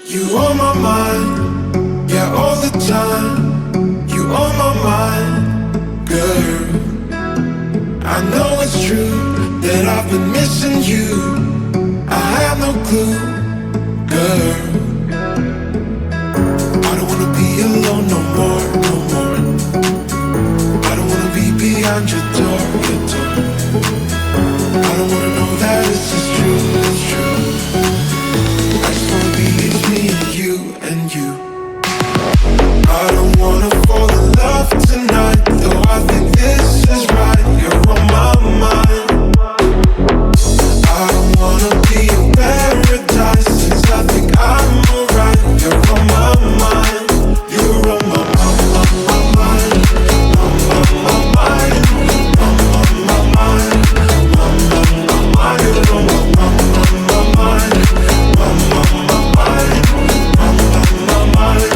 You on my mind, yeah, all the time. You on my mind, girl. I know it's true that I've been missing you. I have no clue, girl. I don't wanna be alone no more, no more. I don't wanna be behind your door, your door. I don't wanna know that this is true, it's true. I just wanna be, it's me and you, and you. I don't wanna fall in love tonight, though I think this is right. You're on my mind. I don't wanna be in paradise, since I think I'm alright. You're on my mind. You're on my mind, my mind, my mind, my mind. You're on my mind, my mind, my mind.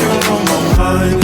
You're on my mind.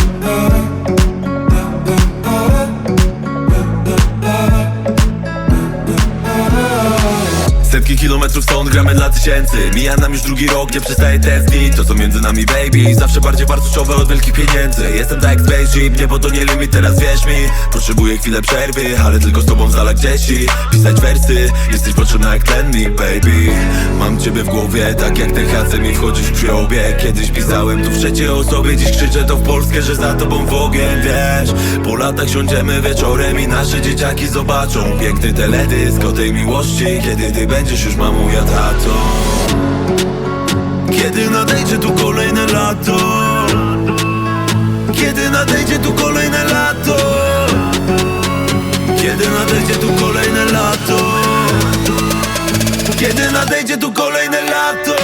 Setki kilometrów stąd gramy dla tysięcy. Mija nam już drugi rok, nie przestaje tęsknić. To co między nami, baby, zawsze bardziej wartościowe od wielkich pieniędzy. Jestem tak jak spaceship, niebo to nie limit, teraz wierz mi. Potrzebuję chwilę przerwy, ale tylko z tobą z dala gdzieś i pisać wersy. Jesteś potrzebna jak tlennik, baby. Mam ciebie w głowie, tak jak THC mi wchodzisz w przyobie. Kiedyś pisałem tu w trzeciej osobie, dziś krzyczę to w Polskę, że za tobą w ogień, wiesz. Po latach siądziemy wieczorem i nasze dzieciaki zobaczą piękny teledysk o tej miłości, kiedy ty będziesz już mamą, ja tatą. Kiedy nadejdzie tu kolejne lato, kiedy nadejdzie tu kolejne lato, kiedy nadejdzie tu kolejne lato, kiedy nadejdzie tu kolejne lato.